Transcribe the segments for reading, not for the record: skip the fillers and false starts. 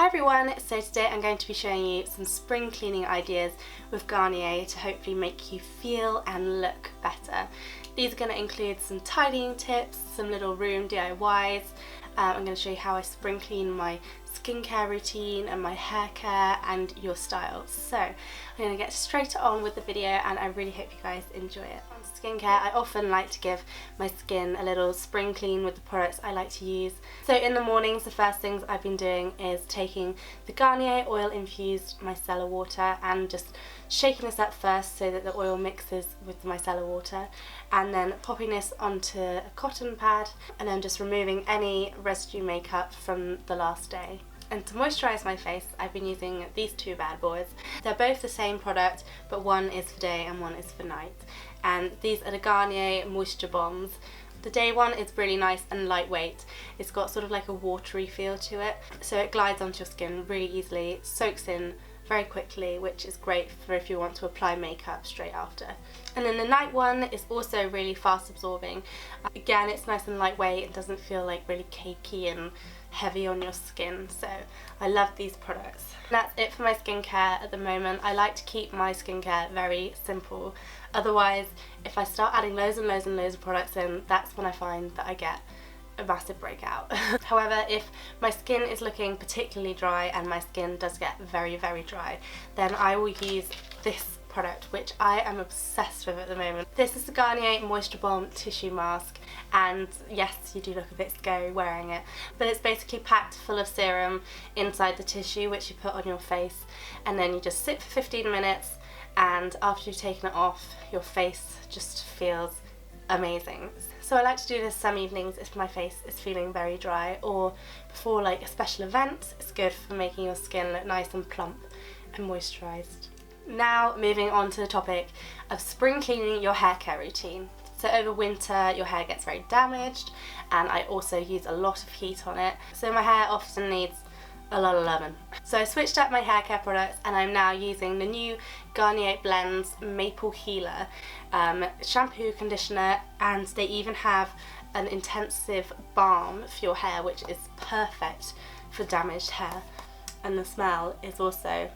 Hi everyone, so today I'm going to be showing you some spring cleaning ideas with Garnier to hopefully make you feel and look better. These are going to include some tidying tips, some little room DIYs. I'm going to show you how I spring clean my skincare routine and my hair care and your style. So I'm going to get straight on with the video and I really hope you guys enjoy it. On skincare, I often like to give my skin a little spring clean with the products I like to use. So in the mornings, the first things I've been doing is taking the Garnier oil infused micellar water and just shaking this up first so that the oil mixes with the micellar water, and then popping this onto a cotton pad and then just removing any residue makeup from the last day. And to moisturise my face, I've been using these two bad boys. They're both the same product, but one is for day and one is for night. And these are the Garnier Moisture Bombs. The day one is really nice and lightweight. It's got sort of like a watery feel to it, so it glides onto your skin really easily, soaks in very quickly, which is great for if you want to apply makeup straight after. And then the night one is also really fast absorbing. Again, it's nice and lightweight, it doesn't feel like really cakey and heavy on your skin, so I love these products. And that's it for my skincare at the moment. I like to keep my skincare very simple, otherwise if I start adding loads and loads and loads of products in, that's when I find that I get a massive breakout. However, if my skin is looking particularly dry, and my skin does get very dry, then I will use this product, which I am obsessed with at the moment. This is the Garnier Moisture Bomb Tissue Mask, and yes, you do look a bit scary wearing it, but it's basically packed full of serum inside the tissue which you put on your face, and then you just sit for 15 minutes, and after you've taken it off, your face just feels amazing. So I like to do this some evenings if my face is feeling very dry, or before like a special event. It's good for making your skin look nice and plump and moisturised. Now moving on to the topic of spring cleaning your hair care routine. So over winter your hair gets very damaged, and I also use a lot of heat on it, so my hair often needs a lot of loving. So I switched up my hair care products and I'm now using the new Garnier Blends Maple Healer shampoo, conditioner, and they even have an intensive balm for your hair which is perfect for damaged hair, and the smell is also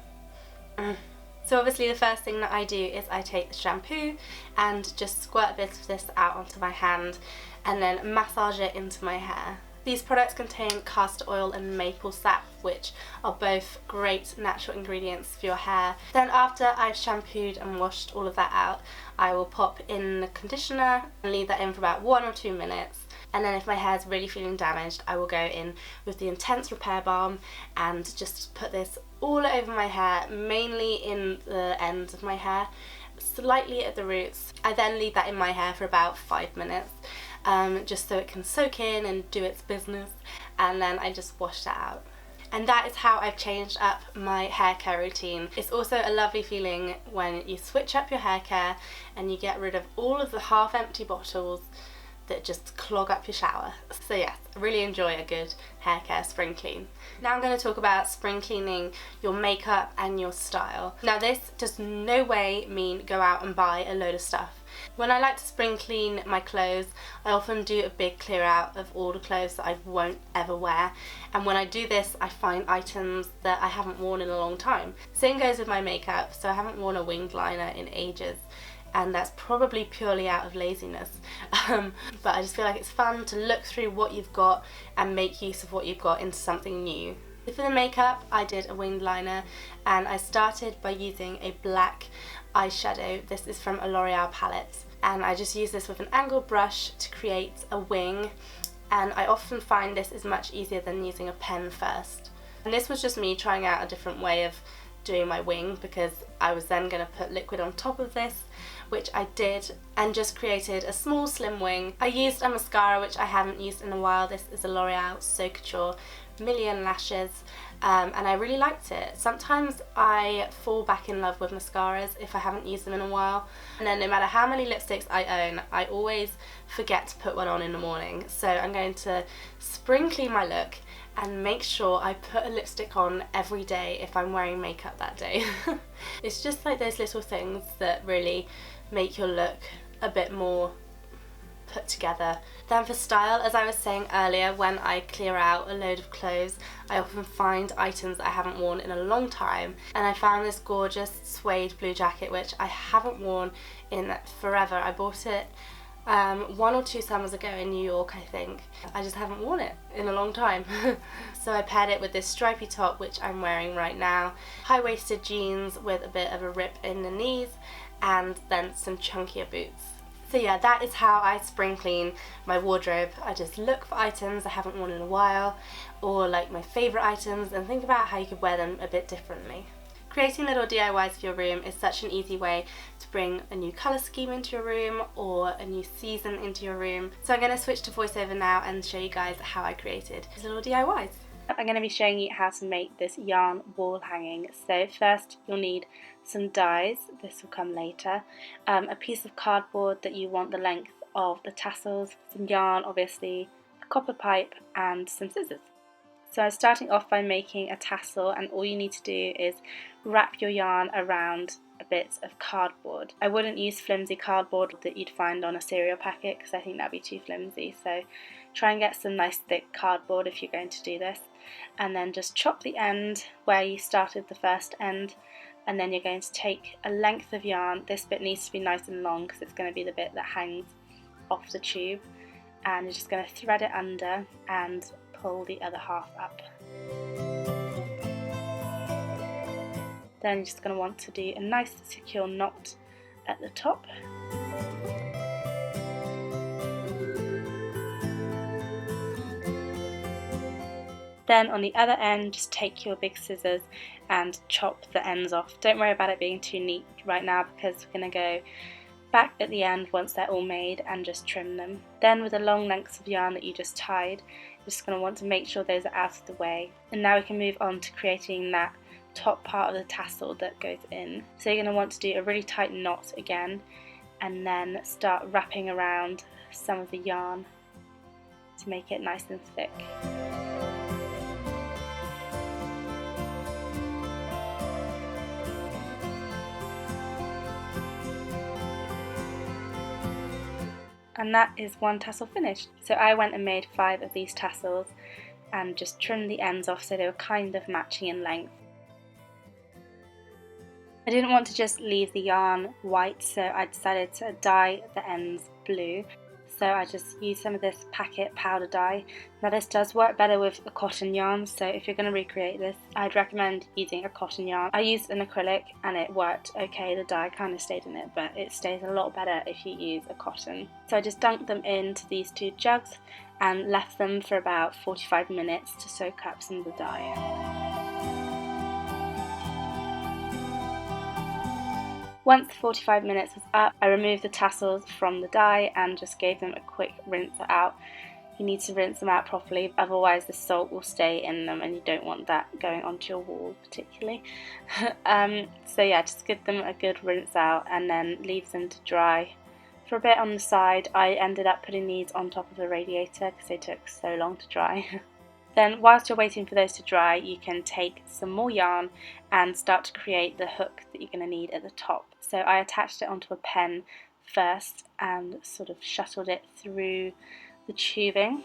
So obviously the first thing that I do is I take the shampoo and just squirt a bit of this out onto my hand and then massage it into my hair. These products contain castor oil and maple sap, which are both great natural ingredients for your hair. Then after I've shampooed and washed all of that out, I will pop in the conditioner and leave that in for about 1 or 2 minutes. And then if my hair's really feeling damaged, I will go in with the Intense Repair Balm and just put this all over my hair, mainly in the ends of my hair, slightly at the roots. I then leave that in my hair for about 5 minutes. Just so it can soak in and do its business, and then I just wash that out. And that is how I've changed up my hair care routine. It's also a lovely feeling when you switch up your hair care and you get rid of all of the half empty bottles that just clog up your shower. So yes, I really enjoy a good hair care spring clean. Now I'm going to talk about spring cleaning your makeup and your style. Now this does no way mean go out and buy a load of stuff. When I like to spring clean my clothes, I often do a big clear out of all the clothes that I won't ever wear, and when I do this I find items that I haven't worn in a long time. Same goes with my makeup, so I haven't worn a winged liner in ages, and that's probably purely out of laziness. But I just feel like it's fun to look through what you've got and make use of what you've got into something new. For the makeup, I did a winged liner, and I started by using a black eyeshadow. This is from a Loreal palette, and I just use this with an angled brush to create a wing, and I often find this is much easier than using a pen first. And this was just me trying out a different way of doing my wing, because I was then going to put liquid on top of this, which I did, and just created a small slim wing. I used a mascara which I haven't used in a while. This is a L'Oreal So Couture Million Lashes, and I really liked it. Sometimes I fall back in love with mascaras if I haven't used them in a while, and then no matter how many lipsticks I own, I always forget to put one on in the morning. So I'm going to spring clean my look and make sure I put a lipstick on every day if I'm wearing makeup that day. It's just like those little things that really make your look a bit more put together Then for style, as I was saying earlier, when I clear out a load of clothes, I often find items that I haven't worn in a long time, and I found this gorgeous suede blue jacket which I haven't worn in forever. I bought it 1 or 2 summers ago in New York, I think. I just haven't worn it in a long time. So I paired it with this stripy top which I'm wearing right now, high-waisted jeans with a bit of a rip in the knees, and then some chunkier boots. So yeah, that is how I spring clean my wardrobe. I just look for items I haven't worn in a while, or like my favourite items, and think about how you could wear them a bit differently. Creating little DIYs for your room is such an easy way to bring a new colour scheme into your room or a new season into your room. So I'm going to switch to voiceover now and show you guys how I created these little DIYs. I'm going to be showing you how to make this yarn wall hanging. So first you'll need some dies, this will come later, a piece of cardboard that you want the length of the tassels, some yarn obviously, a copper pipe and some scissors. So I'm starting off by making a tassel, and all you need to do is wrap your yarn around a bit of cardboard. I wouldn't use flimsy cardboard that you'd find on a cereal packet because I think that'd be too flimsy, so try and get some nice thick cardboard if you're going to do this, and then just chop the end where you started the first end, and then you're going to take a length of yarn. This bit needs to be nice and long because it's going to be the bit that hangs off the tube, and you're just going to thread it under and pull the other half up. Then you're just going to want to do a nice secure knot at the top. Then on the other end, just take your big scissors and chop the ends off. Don't worry about it being too neat right now because we're going to go back at the end once they're all made and just trim them. Then with the long lengths of yarn that you just tied, you're just going to want to make sure those are out of the way. And now we can move on to creating that top part of the tassel that goes in. So you're going to want to do a really tight knot again, and then start wrapping around some of the yarn to make it nice and thick. And that is one tassel finished. So I went and made 5 of these tassels and just trimmed the ends off so they were kind of matching in length. I didn't want to just leave the yarn white, so I decided to dye the ends blue. So I just used some of this packet powder dye. Now this does work better with a cotton yarn, so if you're going to recreate this, I'd recommend using a cotton yarn. I used an acrylic and it worked okay, the dye kind of stayed in it, but it stays a lot better if you use a cotton. So I just dunked them into these 2 jugs and left them for about 45 minutes to soak up some of the dye. Once the 45 minutes was up, I removed the tassels from the dye and just gave them a quick rinse out. You need to rinse them out properly, otherwise the salt will stay in them and you don't want that going onto your wall particularly. So yeah, just give them a good rinse out and then leave them to dry for a bit on the side. I ended up putting these on top of the radiator because they took so long to dry. Then whilst you're waiting for those to dry, you can take some more yarn and start to create the hook that you're going to need at the top. So I attached it onto a pen first and sort of shuttled it through the tubing.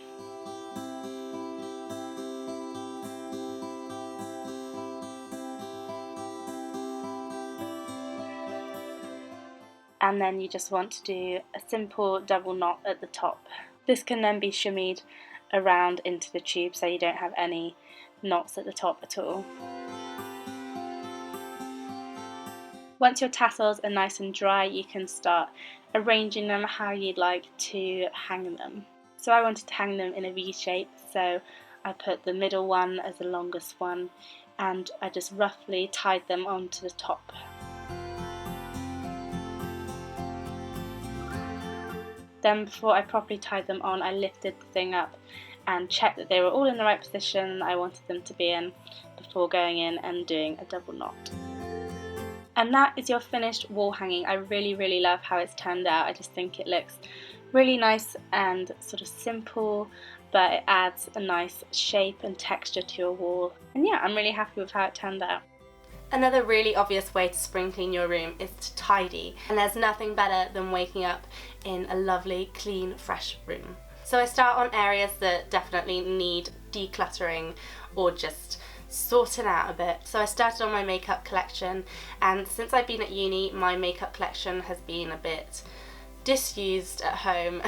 And then you just want to do a simple double knot at the top. This can then be shimmied around into the tube so you don't have any knots at the top at all. Once your tassels are nice and dry, you can start arranging them how you'd like to hang them. So I wanted to hang them in a V shape, so I put the middle one as the longest one and I just roughly tied them onto the top. Then before I properly tied them on, I lifted the thing up and checked that they were all in the right position I wanted them to be in before going in and doing a double knot. And that is your finished wall hanging. I really love how it's turned out. I just think it looks really nice and sort of simple, but it adds a nice shape and texture to your wall. And yeah, I'm really happy with how it turned out. Another really obvious way to spring clean your room is to tidy, and there's nothing better than waking up in a lovely, clean, fresh room. So I start on areas that definitely need decluttering or just sorting out a bit. So I started on my makeup collection, and since I've been at uni, my makeup collection has been a bit disused at home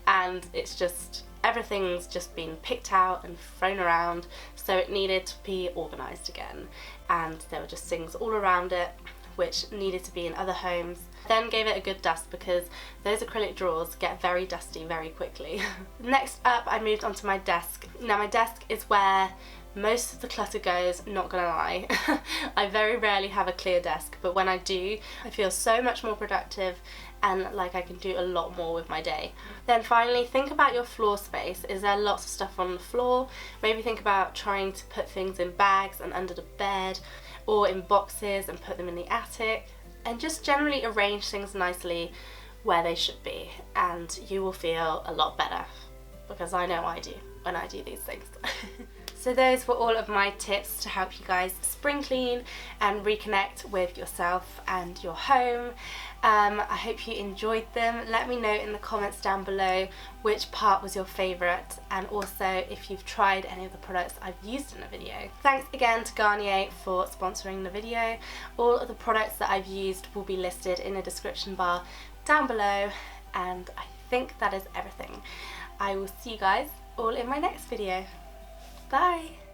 and it's just, everything's just been picked out and thrown around, so it needed to be organised again, and there were just things all around it which needed to be in other homes. Then gave it a good dust because those acrylic drawers get very dusty very quickly. Next up, I moved onto my desk. Now my desk is where most of the clutter goes, not gonna lie. I very rarely have a clear desk, but when I do, I feel so much more productive and like I can do a lot more with my day. Then finally, think about your floor space. Is there lots of stuff on the floor? Maybe think about trying to put things in bags and under the bed, or in boxes and put them in the attic, and just generally arrange things nicely where they should be, and you will feel a lot better, because I know I do when I do these things. So those were all of my tips to help you guys spring clean and reconnect with yourself and your home. I hope you enjoyed them. Let me know in the comments down below which part was your favourite, and also if you've tried any of the products I've used in the video. Thanks again to Garnier for sponsoring the video. All of the products that I've used will be listed in the description bar down below, and I think that is everything. I will see you guys all in my next video. Bye!